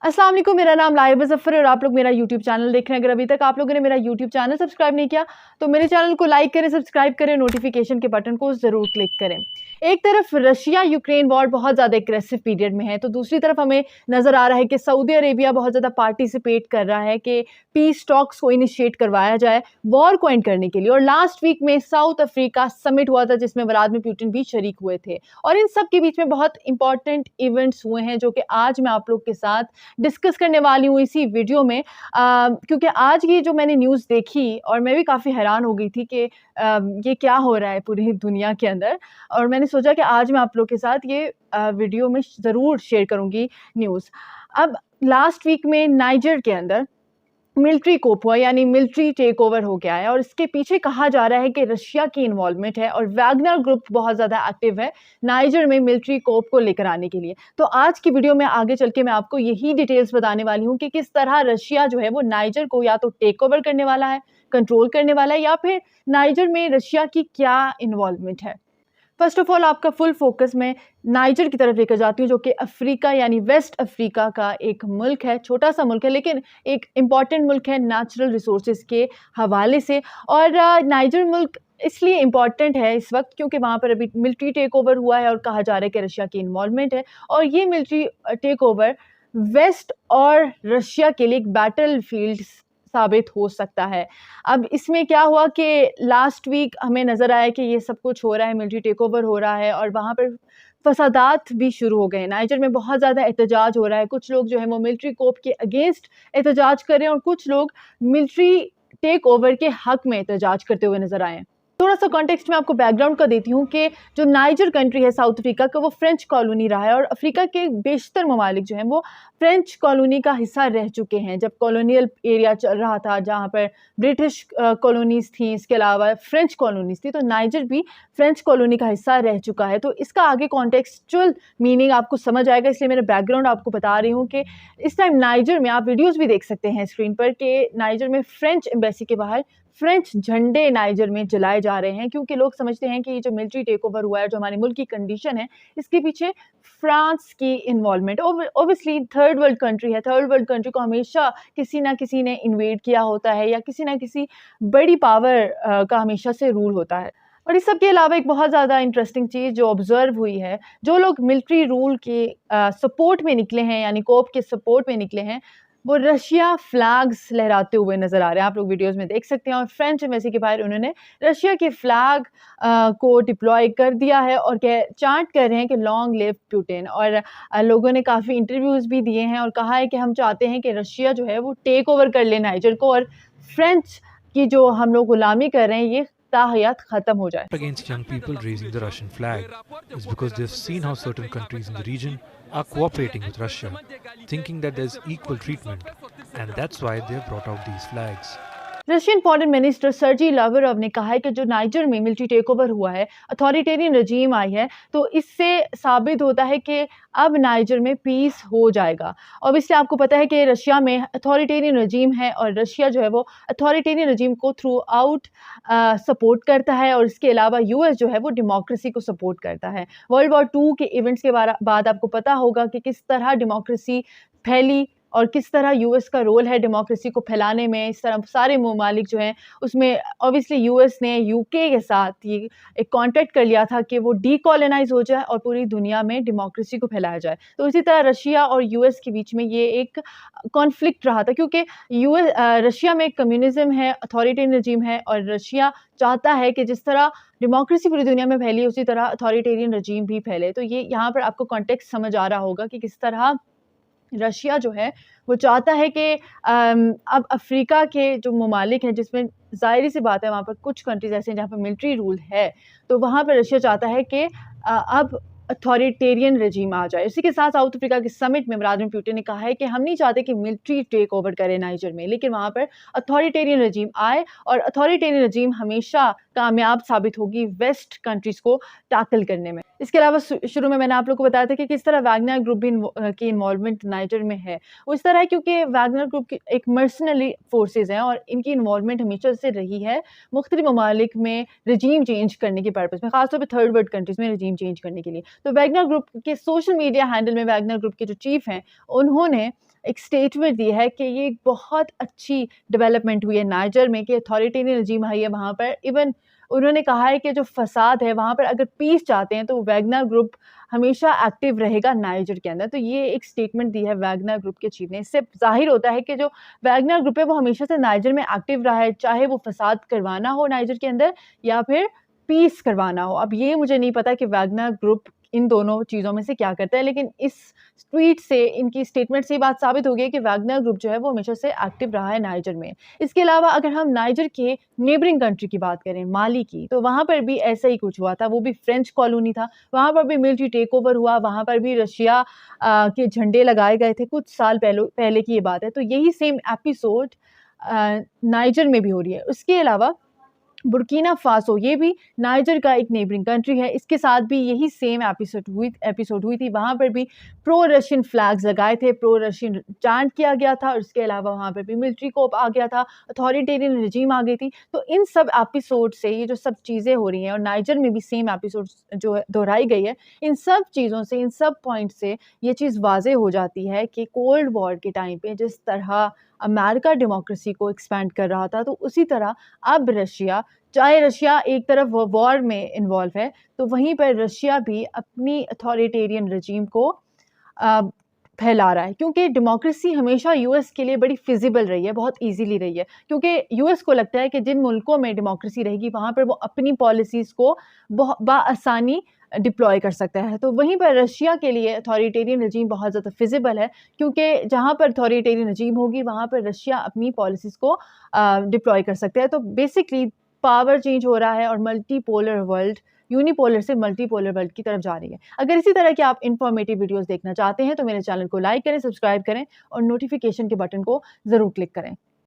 अस्सलाम वालेकुम, मेरा नाम लाइबा ज़फ़र है और आप लोग मेरा यूट्यूब चैनल देख रहे हैं। अगर अभी तक आप लोगों ने मेरा यूट्यूब चैनल सब्सक्राइब नहीं किया तो मेरे चैनल को लाइक करें, सब्सक्राइब करें, नोटिफिकेशन के बटन को ज़रूर क्लिक करें। एक तरफ रशिया यूक्रेन वॉर बहुत ज़्यादा एग्रेसिव पीरियड में है, तो दूसरी तरफ हमें नज़र आ रहा है कि सऊदी अरेबिया बहुत ज़्यादा पार्टिसिपेट कर रहा है कि पीस टॉक्स को इनिशिएट करवाया जाए वॉर को एंड करने के लिए। और लास्ट वीक में साउथ अफ्रीका समिट हुआ था जिसमें व्लादिमीर पुतिन भी शरीक हुए थे और इन सब के बीच में बहुत इंपॉर्टेंट इवेंट्स हुए हैं जो कि आज मैं आप लोग के साथ डिस्कस करने वाली हूँ इसी वीडियो में, क्योंकि आज की जो मैंने न्यूज़ देखी और मैं भी काफ़ी हैरान हो गई थी कि ये क्या हो रहा है पूरी दुनिया के अंदर। और मैंने सोचा कि आज मैं आप लोग के साथ ये वीडियो में ज़रूर शेयर करूँगी न्यूज़। अब लास्ट वीक में नाइजर के अंदर मिलिट्री कोप हुआ, यानी मिलिट्री टेक ओवर हो गया है और इसके पीछे कहा जा रहा है कि रशिया की इन्वॉल्वमेंट है और वैगनर ग्रुप बहुत ज़्यादा एक्टिव है नाइजर में मिलिट्री कोप को लेकर आने के लिए। तो आज की वीडियो में आगे चल के मैं आपको यही डिटेल्स बताने वाली हूँ कि किस तरह रशिया जो है वो नाइजर को या तो टेक ओवर करने वाला है, कंट्रोल करने वाला है, या फिर नाइजर में रशिया की क्या इन्वॉल्वमेंट है। फर्स्ट ऑफ ऑल आपका फुल फोकस मैं नाइजर की तरफ लेकर जाती हूँ जो कि अफ्रीका यानी वेस्ट अफ्रीका का एक मुल्क है। छोटा सा मुल्क है लेकिन एक इम्पॉर्टेंट मुल्क है नेचुरल रिसोर्सेज के हवाले से। और नाइजर मुल्क इसलिए इम्पॉर्टेंट है इस वक्त क्योंकि वहाँ पर अभी मिलिट्री टेक ओवर हुआ है और कहा जा रहा है कि रशिया की इन्वॉल्वमेंट है और ये मिलिट्री टेक ओवर वेस्ट और रशिया के लिए एक बैटल फील्ड साबित हो सकता है। अब इसमें क्या हुआ कि लास्ट वीक हमें नज़र आया कि ये सब कुछ हो रहा है, मिलिट्री टेक ओवर हो रहा है और वहाँ पर फसादात भी शुरू हो गए हैं। नाइजर में बहुत ज़्यादा एहतजाज हो रहा है, कुछ लोग जो है वो मिलिट्री कोप के अगेंस्ट एहतजाज कर रहे हैं और कुछ लोग मिलिट्री टेक ओवर के हक में एहतजाज करते हुए नज़र आए हैं। थोड़ा सा कॉन्टेक्स्ट में आपको बैकग्राउंड का देती हूँ कि जो नाइजर कंट्री है साउथ अफ्रीका का, वो फ्रेंच कॉलोनी रहा है और अफ्रीका के बेशतर ममालिक जो हैं वो फ्रेंच कॉलोनी का हिस्सा रह चुके हैं जब कॉलोनियल एरिया चल रहा था, जहाँ पर ब्रिटिश कॉलोनीज़ थी, इसके अलावा फ्रेंच कॉलोनीज़ थी, तो नाइजर भी फ्रेंच कॉलोनी का हिस्सा रह चुका है। तो इसका आगे कॉन्टेक्चुअल मीनिंग आपको समझ आएगा, इसलिए मेरा बैकग्राउंड आपको बता रही हूँ कि इस टाइम नाइजर में आप वीडियोज़ भी देख सकते हैं स्क्रीन पर कि नाइजर में फ्रेंच एम्बेसी के बाहर फ्रेंच झंडे नाइजर में जलाए जा रहे हैं क्योंकि लोग समझते हैं कि ये जो मिलिट्री टेक ओवर हुआ है, जो हमारे मुल्क की कंडीशन है, इसके पीछे फ्रांस की involvement. Obviously third world country है, थर्ड वर्ल्ड कंट्री को हमेशा किसी ना किसी ने इन्वेड किया होता है या किसी ना किसी बड़ी पावर का हमेशा से रूल होता है। और इस सब के अलावा एक बहुत ज़्यादा इंटरेस्टिंग चीज़ जो ऑब्जर्व हुई है, जो लोग मिलिट्री रूल के सपोर्ट में निकले हैं यानी कोप के सपोर्ट में निकले हैं, वो रशिया फ्लैग्स लहराते हुए नज़र आ रहे हैं। आप लोग वीडियोज़ में देख सकते हैं और फ्रेंच एम्बेसी के बाहर उन्होंने रशिया के फ्लैग को डिप्लॉय कर दिया है और चांट कर रहे हैं कि लॉन्ग लिव पुतिन। और लोगों ने काफ़ी इंटरव्यूज़ भी दिए हैं और कहा है कि हम चाहते हैं कि रशिया जो है वो टेक ओवर कर ले नाइजर को और फ्रेंच की जो हम लोग गुलामी कर रहे हैं ये ताहयात ख़त्म हो जाए। Against young people raising the Russian flag is because they've seen how certain countries in the region are cooperating with Russia, thinking that there's equal treatment, and that's why they've brought out these flags. Russian foreign minister Sergey Lavrov ने कहा है कि जो niger में military take over हुआ है, authoritarian रजीम आई है, तो इससे साबित होता है कि अब नाइजर में पीस हो जाएगा। ऑब्वियसली आपको पता है कि रशिया में अथॉरिटेरियन रजीम है और रशिया जो है वो अथॉरिटेरियन रजीम को थ्रू आउट सपोर्ट करता है और इसके अलावा यूएस जो है वो डेमोक्रेसी को सपोर्ट करता है। वर्ल्ड वॉर 2 के इवेंट्स के बाद आपको पता होगा कि किस तरह डेमोक्रेसी फैली और किस तरह यूएस का रोल है डेमोक्रेसी को फैलाने में। इस तरह सारे ममालिक जो हैं उसमें ऑब्वियसली यूएस ने यूके के साथ ये एक कॉन्ट्रैक्ट कर लिया था कि वो डीकोलोनाइज हो जाए और पूरी दुनिया में डेमोक्रेसी को फैलाया जाए। तो इसी तरह रशिया और यूएस के बीच में ये एक कॉन्फ्लिक्ट रहा था क्योंकि रशिया में कम्युनिज्म है, अथॉरिटेरियन रजीम है और रशिया चाहता है कि जिस तरह डेमोक्रेसी पूरी दुनिया में फैली उसी तरह अथॉरिटेरियन रजीम भी फैले। तो ये यहाँ पर आपको कॉन्टेक्स्ट समझ आ रहा होगा कि किस तरह रशिया जो है वो चाहता है कि अब अफ्रीका के जो ममालिक हैं जिसमें ज़ाहिर सी बात है वहाँ पर कुछ कंट्रीज़ ऐसे हैं जहाँ पर मिलिट्री रूल है, तो वहाँ पर रशिया चाहता है कि अब अथॉरिटेरियन रजीम आ जाए। इसी के साथ साउथ अफ्रीका के समिट में व्लादिमीर पुतिन ने कहा है कि हम नहीं चाहते कि मिलिट्री टेक ओवर करे नाइजर में, लेकिन वहाँ पर अथॉरिटेरियन रजीम आए और अथॉरिटेरियन रजीम हमेशा कामयाब साबित होगी वेस्ट कंट्रीज़ को टैकल करने में। इसके अलावा शुरू में मैंने आप लोगों को बताया था कि किस तरह वैगनर ग्रुप भी की इन्वॉल्वमेंट नाइजर में है। वो इस तरह है क्योंकि वैगनर ग्रुप की एक मर्सनरी फोर्सेज हैं और इनकी इन्वॉल्वमेंट हमेशा से रही है मुख्तलिफ ममालिक में रजीम चेंज करने के पर्पज़ में, खासतौर पर थर्ड वर्ल्ड कंट्रीज़ में रजीम चेंज करने के लिए। तो वैगनर ग्रुप के सोशल मीडिया हैंडल में वैगनर ग्रुप के जो चीफ हैं उन्होंने एक स्टेटमेंट दी है कि ये एक बहुत अच्छी डेवलपमेंट हुई है नाइजर में कि अथॉरिटेरियन रजीम है ये वहाँ पर। इवन उन्होंने कहा है कि जो फसाद है वहाँ पर अगर पीस चाहते हैं तो वैगनर ग्रुप हमेशा एक्टिव रहेगा नाइजर के अंदर। तो ये एक स्टेटमेंट दी है वैगनर ग्रुप के चीफ ने। इससे ज़ाहिर होता है कि जो वैगनर ग्रुप है वो हमेशा से नाइजर में एक्टिव रहा है, चाहे वो फसाद करवाना हो नाइजर के अंदर या फिर पीस करवाना हो। अब ये मुझे नहीं पता कि वैगनर ग्रुप इन दोनों चीज़ों में से क्या करता है, लेकिन इस ट्वीट से, इनकी स्टेटमेंट से ये बात साबित हो गई है कि वैगनर ग्रुप जो है वो हमेशा से एक्टिव रहा है नाइजर में। इसके अलावा अगर हम नाइजर के नेबरिंग कंट्री की बात करें, माली की, तो वहाँ पर भी ऐसा ही कुछ हुआ था। वो भी फ्रेंच कॉलोनी था, वहाँ पर भी मिलिट्री टेक ओवर हुआ, वहाँ पर भी रशिया के झंडे लगाए गए थे। कुछ साल पहले की ये बात है। तो यही सेम एपिसोड नाइजर में भी हो रही है। उसके अलावा बुर्किना फासो, ये भी नाइजर का एक नेबरिंग कंट्री है, इसके साथ भी यही सेम एपिसोड हुई थी। वहाँ पर भी प्रो रशियन फ्लैग्स लगाए थे, प्रो रशियन चांट किया गया था, और इसके अलावा वहाँ पर भी मिलिट्री कोप आ गया था, अथॉरिटेरियन रजीम आ गई थी। तो इन सब एपिसोड से ये जो सब चीज़ें हो रही हैं, और नाइजर में भी सेम एपिसोड जो है दोहराई गई है, इन सब चीज़ों से, इन सब पॉइंट से ये चीज़ वाज़े हो जाती है कि कोल्ड वॉर के टाइम पे जिस तरह अमेरिका डेमोक्रेसी को एक्सपैंड कर रहा था, तो उसी तरह अब रशिया, चाहे रशिया एक तरफ वॉर में इन्वॉल्व है, तो वहीं पर रशिया भी अपनी अथॉरिटेरियन रजीम को फैला रहा है। क्योंकि डेमोक्रेसी हमेशा यूएस के लिए बड़ी फिजिबल रही है, बहुत इजीली रही है, क्योंकि यूएस को लगता है कि जिन मुल्कों में डेमोक्रेसी रहेगी वहाँ पर वो अपनी पॉलिसीज़ को बआसानी डिप्लॉय कर सकता है। तो वहीं पर रशिया के लिए अथॉरिटेरियन रजीम बहुत ज़्यादा फिजिबल है, क्योंकि जहाँ पर अथॉरिटेरियन रजीम होगी वहाँ पर रशिया अपनी पॉलिसीज़ को डिप्लॉय कर सकता है। तो बेसिकली पावर चेंज हो रहा है और मल्टीपोलर वर्ल्ड यूनिपोलर से मल्टीपोलर वर्ल्ड की तरफ जा रही है। अगर इसी तरह के आप इन्फॉर्मेटिव वीडियोस देखना चाहते हैं तो मेरे चैनल को लाइक करें, सब्सक्राइब करें और नोटिफिकेशन के बटन को ज़रूर क्लिक करें।